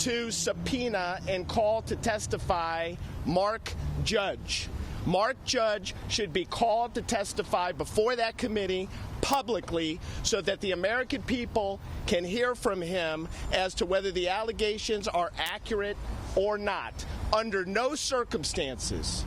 to subpoena and call to testify Mark Judge. Mark Judge should be called to testify before that committee publicly so that the American people can hear from him as to whether the allegations are accurate or not. Under no circumstances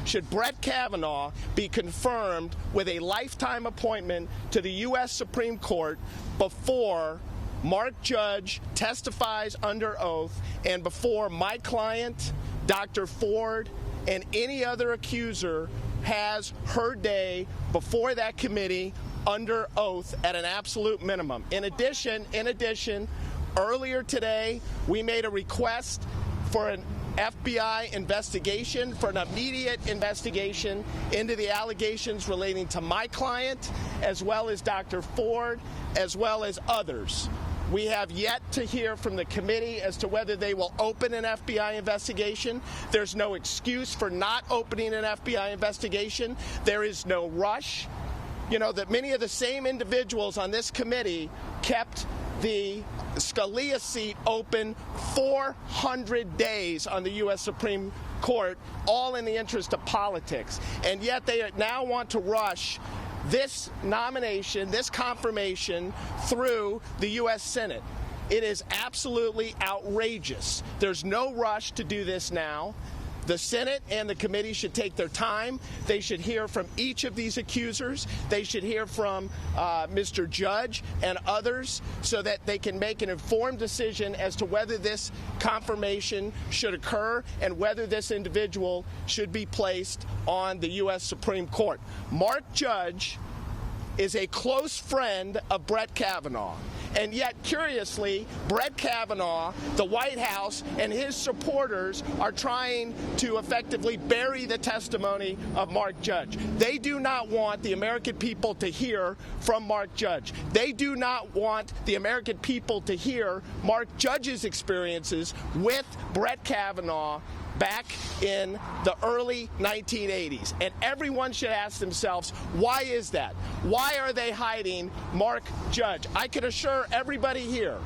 should Brett Kavanaugh be confirmed with a lifetime appointment to the U.S. Supreme Court before Mark Judge testifies under oath and before my client, Dr. Ford, and any other accuser has her day before that committee under oath at an absolute minimum. In addition, earlier today, we made a request for an FBI investigation, for an immediate investigation into the allegations relating to my client, as well as Dr. Ford, as well as others. We have yet to hear from the committee as to whether they will open an FBI investigation. There's no excuse for not opening an FBI investigation. There is no rush. You know, that many of the same individuals on this committee kept the Scalia seat open 400 days on the U.S. Supreme Court, all in the interest of politics. And yet they now want to rush this nomination, this confirmation, through the U.S. Senate. It is absolutely outrageous. There's no rush to do this now. The Senate and the committee should take their time. They should hear from each of these accusers. They should hear from Mr. Judge and others so that they can make an informed decision as to whether this confirmation should occur and whether this individual should be placed on the U.S. Supreme Court. Mark Judge is a close friend of Brett Kavanaugh. And yet, curiously, Brett Kavanaugh, the White House, and his supporters are trying to effectively bury the testimony of Mark Judge. They do not want the American people to hear from Mark Judge. They do not want the American people to hear Mark Judge's experiences with Brett Kavanaugh back in the early 1980s. And everyone should ask themselves, why is that? Why are they hiding Mark Judge? I can assure everybody here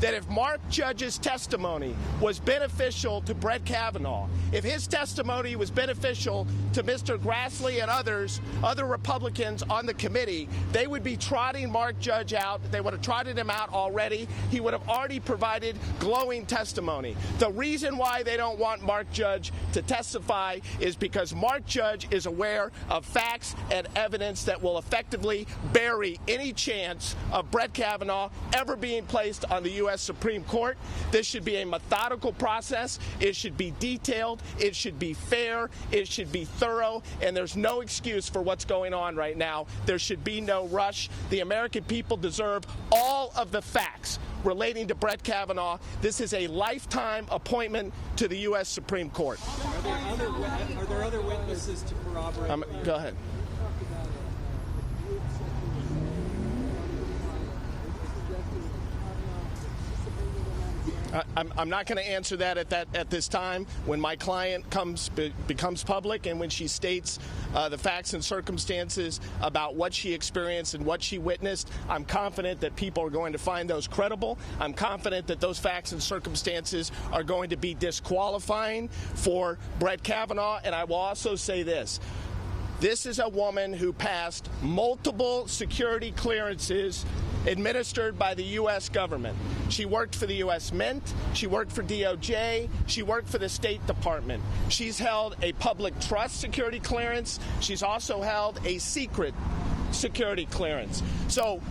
that if Mark Judge's testimony was beneficial to Brett Kavanaugh, if his testimony was beneficial to Mr. Grassley and other Republicans on the committee, they would be trotting Mark Judge out. They would have trotted him out already. He would have already provided glowing testimony. The reason why they don't want Mark Judge to testify is because Mark Judge is aware of facts and evidence that will effectively bury any chance of Brett Kavanaugh ever being placed on the U.S. Supreme Court. This should be a methodical process. It should be detailed. It should be fair. It should be thorough. And there's no excuse for what's going on right now. There should be no rush. The American people deserve all of the facts relating to Brett Kavanaugh. This is a lifetime appointment to the U.S. Supreme Court. Are there other witnesses to corroborate? Go ahead. I'm not going to answer that at this time. When my client becomes public and when she states the facts and circumstances about what she experienced and what she witnessed, I'm confident that people are going to find those credible. I'm confident that those facts and circumstances are going to be disqualifying for Brett Kavanaugh. And I will also say this. This is a woman who passed multiple security clearances administered by the U.S. government. She worked for the U.S. Mint. She worked for DOJ. She worked for the State Department. She's held a public trust security clearance. She's also held a secret security clearance. So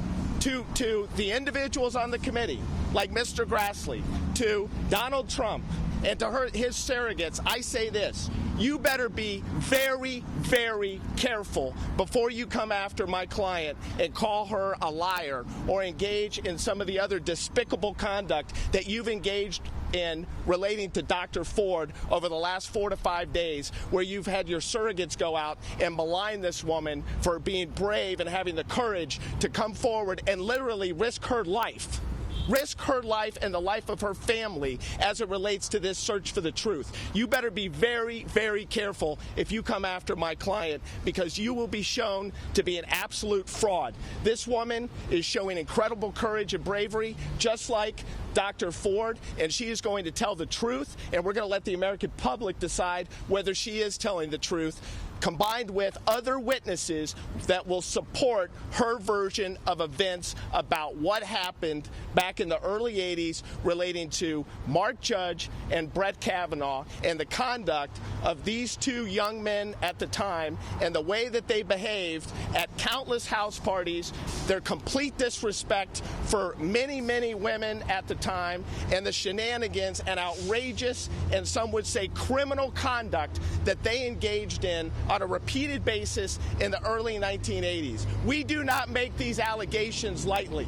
to the individuals on the committee, like Mr. Grassley, to Donald Trump, and to his surrogates, I say this. You better be very, very careful before you come after my client and call her a liar or engage in some of the other despicable conduct that you've engaged in relating to Dr. Ford over the last 4 to 5 days, where you've had your surrogates go out and malign this woman for being brave and having the courage to come forward and literally risk her life risk her life and the life of her family as it relates to this search for the truth. You better be very, very careful if you come after my client, because you will be shown to be an absolute fraud. This woman is showing incredible courage and bravery, just like Dr. Ford, and she is going to tell the truth, and we're going to let the American public decide whether she is telling the truth, combined with other witnesses that will support her version of events about what happened back in the early 80s relating to Mark Judge and Brett Kavanaugh and the conduct of these two young men at the time and the way that they behaved at countless house parties, their complete disrespect for many, many women at the time, and the shenanigans and outrageous and some would say criminal conduct that they engaged in on a repeated basis in the early 1980s. We do not make these allegations lightly.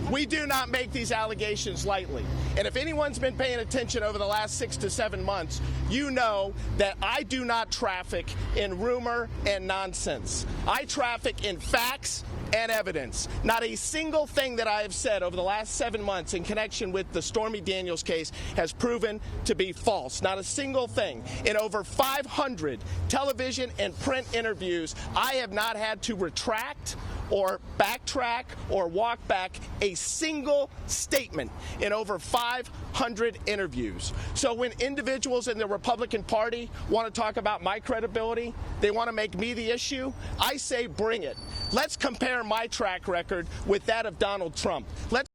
We do not make these allegations lightly. And if anyone's been paying attention over the last 6 to 7 months, you know that I do not traffic in rumor and nonsense. I traffic in facts and evidence. Not a single thing that I have said over the last 7 months in connection with the Stormy Daniels case has proven to be false. Not a single thing. In over 500 television and print interviews, I have not had to retract or backtrack or walk back a single statement in over 500 interviews. So when individuals in the Republican Party want to talk about my credibility, they want to make me the issue, I say bring it. Let's compare my track record with that of Donald Trump. Let's